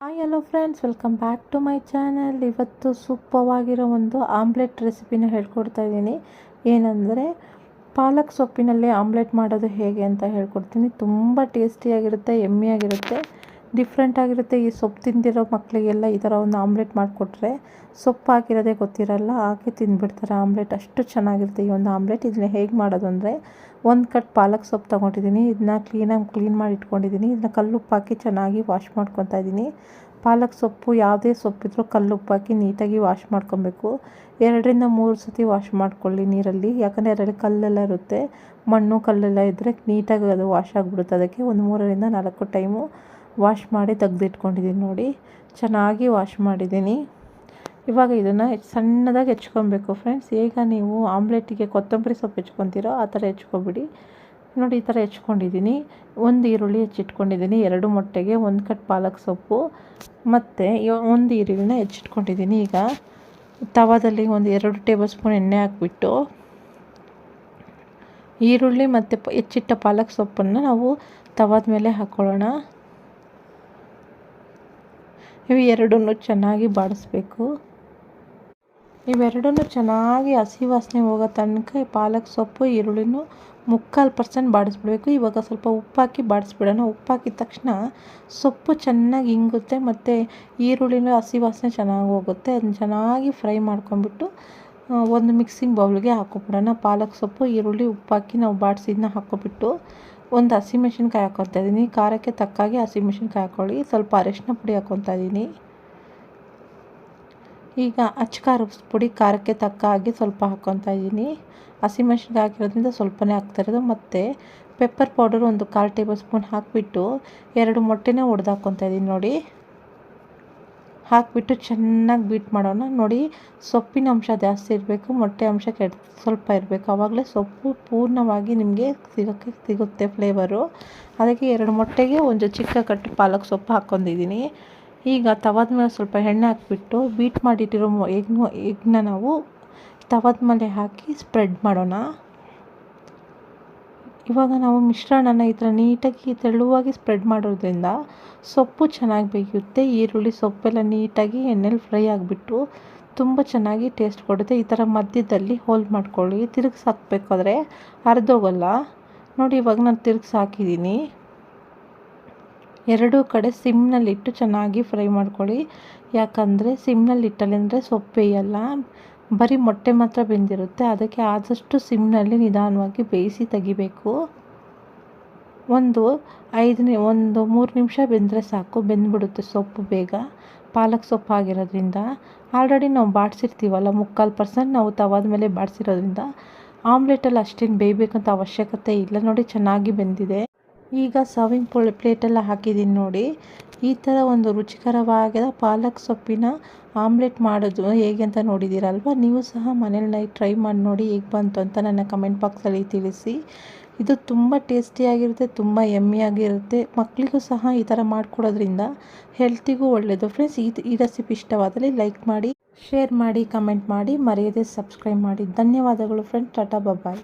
Hi hello friends, welcome back to my channel. ಇವತ್ತು ಸೂಪರ್ವಾಗಿರೋ ಒಂದು ಆಮ್ಲೆಟ್ ರೆಸಿಪಿನ ಹೇಳ್ಕೊಡ್ತಾ ಇದ್ದೀನಿ. ಏನಂದರೆ ಪಾಲಕ್ ಸೊಪ್ಪಿನಲ್ಲಿ ಆಮ್ಲೆಟ್ ಮಾಡೋದು ಹೇಗೆ ಅಂತ ಹೇಳ್ಕೊಡ್ತೀನಿ. ತುಂಬ ಟೇಸ್ಟಿಯಾಗಿರುತ್ತೆ, ಯಮ್ಮಿಯಾಗಿರುತ್ತೆ, ಡಿಫ್ರೆಂಟಾಗಿರುತ್ತೆ. ಈ ಸೊಪ್ಪು ತಿಂದಿರೋ ಮಕ್ಕಳಿಗೆಲ್ಲ ಈ ಥರ ಒಂದು ಆಮ್ಲೆಟ್ ಮಾಡಿಕೊಟ್ರೆ ಸೊಪ್ಪು ಹಾಕಿರೋದೇ ಗೊತ್ತಿರಲ್ಲ, ಹಾಕಿ ತಿಂದುಬಿಡ್ತಾರೆ ಆಮ್ಲೆಟ್. ಅಷ್ಟು ಚೆನ್ನಾಗಿರುತ್ತೆ ಈ ಒಂದು ಆಮ್ಲೆಟ್. ಇದನ್ನ ಹೇಗೆ ಮಾಡೋದು ಅಂದರೆ, ಒಂದು ಕಟ್ ಪಾಲಕ್ ಸೊಪ್ಪು ತೊಗೊಂಡಿದ್ದೀನಿ. ಇದನ್ನ ಕ್ಲೀನ್ ಮಾಡಿ ಇಟ್ಕೊಂಡಿದ್ದೀನಿ. ಇದನ್ನ ಕಲ್ಲುಪ್ಪು ಹಾಕಿ ಚೆನ್ನಾಗಿ ವಾಶ್ ಮಾಡ್ಕೊತಾ ಇದ್ದೀನಿ. ಪಾಲಕ್ ಸೊಪ್ಪು ಯಾವುದೇ ಸೊಪ್ಪಿದ್ರೂ ಕಲ್ಲುಪ್ಪು ಹಾಕಿ ನೀಟಾಗಿ ವಾಶ್ ಮಾಡ್ಕೊಬೇಕು. 2-3 ಸತಿ ವಾಶ್ ಮಾಡ್ಕೊಳ್ಳಿ ನೀರಲ್ಲಿ, ಯಾಕಂದರೆ ಅದರಲ್ಲಿ ಕಲ್ಲೆಲ್ಲ ಇರುತ್ತೆ. ಮಣ್ಣು ಕಲ್ಲೆಲ್ಲ ಇದ್ದರೆ ನೀಟಾಗಿ ಅದು ವಾಶ್ ಆಗಿಬಿಡುತ್ತೆ. ಅದಕ್ಕೆ ಒಂದು 3-4 ಟೈಮು ವಾಶ್ ಮಾಡಿ ತೆಗೆದಿಟ್ಕೊಂಡಿದ್ದೀನಿ. ನೋಡಿ, ಚೆನ್ನಾಗಿ ವಾಶ್ ಮಾಡಿದ್ದೀನಿ. ಇವಾಗ ಇದನ್ನು ಸಣ್ಣದಾಗಿ ಹೆಚ್ಕೊಬೇಕು ಫ್ರೆಂಡ್ಸ್. ಈಗ ನೀವು ಆಮ್ಲೆಟಿಗೆ ಕೊತ್ತಂಬರಿ ಸೊಪ್ಪು ಹೆಚ್ಕೊತೀರೋ ಆ ಥರ ಹೆಚ್ಕೊಬಿಡಿ. ನೋಡಿ, ಈ ಥರ ಹೆಚ್ಕೊಂಡಿದ್ದೀನಿ. 1 ಈರುಳ್ಳಿ ಹೆಚ್ಚಿಟ್ಕೊಂಡಿದ್ದೀನಿ, 2 ಮೊಟ್ಟೆಗೆ 1 ಕಟ್ ಪಾಲಕ್ ಸೊಪ್ಪು ಮತ್ತು 1 ಈರುಳ್ಳಿನ ಹೆಚ್ಚಿಟ್ಕೊಂಡಿದ್ದೀನಿ. ಈಗ ತವಾದಲ್ಲಿ ಒಂದು 2 ಟೇಬಲ್ ಸ್ಪೂನ್ ಎಣ್ಣೆ ಹಾಕ್ಬಿಟ್ಟು ಈರುಳ್ಳಿ ಮತ್ತು ಹೆಚ್ಚಿಟ್ಟ ಪಾಲಕ್ ಸೊಪ್ಪನ್ನು ನಾವು ತವಾದ ಮೇಲೆ ಹಾಕ್ಕೊಳ್ಳೋಣ. ಇವೆರಡನ್ನೂ ಚೆನ್ನಾಗಿ ಬಾಡಿಸ್ಬೇಕು. ಇವೆರಡನ್ನೂ ಚೆನ್ನಾಗಿ ಹಸಿ ವಾಸನೆ ಹೋಗೋ ತನಕ ಪಾಲಕ್ ಸೊಪ್ಪು ಈರುಳ್ಳಿನೂ 3/4% ಬಾಡಿಸ್ಬಿಡ್ಬೇಕು. ಇವಾಗ ಸ್ವಲ್ಪ ಉಪ್ಪು ಹಾಕಿ ಬಾಡಿಸ್ಬಿಡೋಣ. ಉಪ್ಪು ಹಾಕಿದ ತಕ್ಷಣ ಸೊಪ್ಪು ಚೆನ್ನಾಗಿ ಇಂಗುತ್ತೆ ಮತ್ತು ಈರುಳ್ಳಿನೂ ಹಸಿ ವಾಸನೆ ಚೆನ್ನಾಗಿ ಹೋಗುತ್ತೆ. ಅದನ್ನ ಚೆನ್ನಾಗಿ ಫ್ರೈ ಮಾಡ್ಕೊಂಬಿಟ್ಟು ಒಂದು ಮಿಕ್ಸಿಂಗ್ ಬೌಲ್ಗೆ ಹಾಕ್ಕೊಬಿಡೋಣ. ಪಾಲಕ್ ಸೊಪ್ಪು, ಈರುಳ್ಳಿ, ಉಪ್ಪು ಹಾಕಿ ನಾವು ಬಾಡಿಸಿದ್ದನ್ನ ಹಾಕ್ಕೊಬಿಟ್ಟು ಒಂದು ಹಸಿಮೆಣ್ಸಿನ್ಕಾಯಿ ಹಾಕ್ಕೊತಾ ಇದ್ದೀನಿ. ಖಾರಕ್ಕೆ ತಕ್ಕಾಗಿ ಹಸಿಮೆಣ್ಸಿನ್ಕಾಯಿ ಹಾಕ್ಕೊಳ್ಳಿ. ಸ್ವಲ್ಪ ಅರಿಶಿನ ಪುಡಿ ಹಾಕ್ಕೊತಾ ಇದ್ದೀನಿ. ಈಗ ಖಾರದ ಪುಡಿ ಖಾರಕ್ಕೆ ತಕ್ಕ ಹಾಗೆ ಸ್ವಲ್ಪ ಹಾಕ್ಕೊತಾ ಇದ್ದೀನಿ. ಹಸಿಮೆಣ್ಸಿನ್ಕಾಯಿ ಹಾಕಿರೋದ್ರಿಂದ ಸ್ವಲ್ಪನೇ ಹಾಕ್ತಾಯಿರೋದು. ಮತ್ತು ಪೆಪ್ಪರ್ ಪೌಡರ್ ಒಂದು 1/4 ಟೇಬಲ್ ಸ್ಪೂನ್ ಹಾಕಿಬಿಟ್ಟು 2 ಮೊಟ್ಟೆನೇ ಒಡೆದು ಹಾಕ್ಕೊತಾ ಇದ್ದೀನಿ. ನೋಡಿ, ಹಾಕಿಬಿಟ್ಟು ಚೆನ್ನಾಗಿ ಬೀಟ್ ಮಾಡೋಣ. ನೋಡಿ, ಸೊಪ್ಪಿನ ಅಂಶ ಜಾಸ್ತಿ ಇರಬೇಕು, ಮೊಟ್ಟೆ ಅಂಶ ಸ್ವಲ್ಪ ಇರಬೇಕು. ಆವಾಗಲೇ ಸೊಪ್ಪು ಪೂರ್ಣವಾಗಿ ನಿಮಗೆ ಸಿಗುತ್ತೆ ಫ್ಲೇವರು. ಅದಕ್ಕೆ 2 ಮೊಟ್ಟೆಗೆ ಒಂದು ಚಿಕ್ಕ ಕಟ್ಟು ಪಾಲಕ್ ಸೊಪ್ಪು ಹಾಕ್ಕೊಂಡಿದ್ದೀನಿ. ಈಗ ತವಾದ ಮೇಲೆ ಸ್ವಲ್ಪ ಎಣ್ಣೆ ಹಾಕಿಬಿಟ್ಟು ಬೀಟ್ ಮಾಡಿಟ್ಟಿರೋ ಎಗ್ನ ನಾವು ತವಾದ ಮೇಲೆ ಹಾಕಿ ಸ್ಪ್ರೆಡ್ ಮಾಡೋಣ. ಇವಾಗ ನಾವು ಮಿಶ್ರಣನ ಈ ಥರ ನೀಟಾಗಿ ತೆಳುವಾಗಿ ಸ್ಪ್ರೆಡ್ ಮಾಡೋದ್ರಿಂದ ಸೊಪ್ಪು ಚೆನ್ನಾಗಿ ಬೇಯುತ್ತೆ. ಈರುಳ್ಳಿ ಸೊಪ್ಪೆಲ್ಲ ನೀಟಾಗಿ ಎಣ್ಣೆಲಿ ಫ್ರೈ ಆಗಿಬಿಟ್ಟು ತುಂಬ ಚೆನ್ನಾಗಿ ಟೇಸ್ಟ್ ಕೊಡುತ್ತೆ. ಈ ಥರ ಮಧ್ಯದಲ್ಲಿ ಹೋಲ್ ಮಾಡ್ಕೊಳ್ಳಿ. ತಿರುಗಿಸಿ ಹಾಕಬೇಕಾದ್ರೆ ಅರ್ಧೋಗಲ್ಲ. ನೋಡಿ, ಇವಾಗ ನಾನು ತಿರುಗಿಸಿ ಹಾಕಿದ್ದೀನಿ. 2 ಕಡೆ ಸಿಮ್ನಲ್ಲಿಟ್ಟು ಚೆನ್ನಾಗಿ ಫ್ರೈ ಮಾಡ್ಕೊಳ್ಳಿ. ಯಾಕಂದರೆ ಸಿಮ್ನಲ್ಲಿಟ್ಟಲ್ಲಿ ಅಂದರೆ ಸೊಪ್ಪು ಬೇಯಲ್ಲ, ಬರೀ ಮೊಟ್ಟೆ ಮಾತ್ರ ಬೆಂದಿರುತ್ತೆ. ಅದಕ್ಕೆ ಆದಷ್ಟು ಸಿಮ್ನಲ್ಲಿ ನಿಧಾನವಾಗಿ ಬೇಯಿಸಿ ತೆಗಿಬೇಕು. ಒಂದು 3 ನಿಮಿಷ ಬೆಂದರೆ ಸಾಕು, ಬೆಂದ್ಬಿಡುತ್ತೆ ಸೊಪ್ಪು ಬೇಗ. ಪಾಲಕ್ ಸೊಪ್ಪು ಆಗಿರೋದ್ರಿಂದ ಆಲ್ರೆಡಿ ನಾವು ಬಾಡಿಸಿರ್ತೀವಲ್ಲ, 3/4% ನಾವು ತವಾದ ಮೇಲೆ ಬಾಡಿಸಿರೋದ್ರಿಂದ ಆಮ್ಲೆಟಲ್ಲಿ ಅಷ್ಟೇನು ಬೇಯಬೇಕಂತ ಅವಶ್ಯಕತೆ ಇಲ್ಲ. ನೋಡಿ, ಚೆನ್ನಾಗಿ ಬೆಂದಿದೆ. ಈಗ ಸರ್ವಿಂಗ್ ಪ್ಲೇಟೆಲ್ಲ ಹಾಕಿದ್ದೀನಿ. ನೋಡಿ, ಈ ಥರ ಒಂದು ರುಚಿಕರವಾದ ಪಾಲಕ್ ಸೊಪ್ಪಿನ ಆಮ್ಲೆಟ್ ಮಾಡೋದು ಹೇಗೆ ಅಂತ ನೋಡಿದ್ದೀರಲ್ವ. ನೀವು ಸಹ ಮನೇಲಿ ಟ್ರೈ ಮಾಡಿ ನೋಡಿ ಹೇಗೆ ಬಂತು ಅಂತ ನನ್ನ ಕಮೆಂಟ್ ಬಾಕ್ಸಲ್ಲಿ ತಿಳಿಸಿ. ಇದು ತುಂಬ ಟೇಸ್ಟಿಯಾಗಿರುತ್ತೆ, ತುಂಬ ಯಮ್ಮಿಯಾಗಿರುತ್ತೆ. ಮಕ್ಕಳಿಗೂ ಸಹ ಈ ಥರ ಮಾಡಿಕೊಡೋದ್ರಿಂದ ಹೆಲ್ತಿಗೂ ಒಳ್ಳೆಯದು. ಫ್ರೆಂಡ್ಸ್, ಈ ರೆಸಿಪಿ ಇಷ್ಟವಾದಲ್ಲಿ ಲೈಕ್ ಮಾಡಿ, ಶೇರ್ ಮಾಡಿ, ಕಮೆಂಟ್ ಮಾಡಿ, ಮರೆಯದೆ ಸಬ್ಸ್ಕ್ರೈಬ್ ಮಾಡಿ. ಧನ್ಯವಾದಗಳು ಫ್ರೆಂಡ್ಸ್. ಟಾಟಾ, ಬಾಯ್.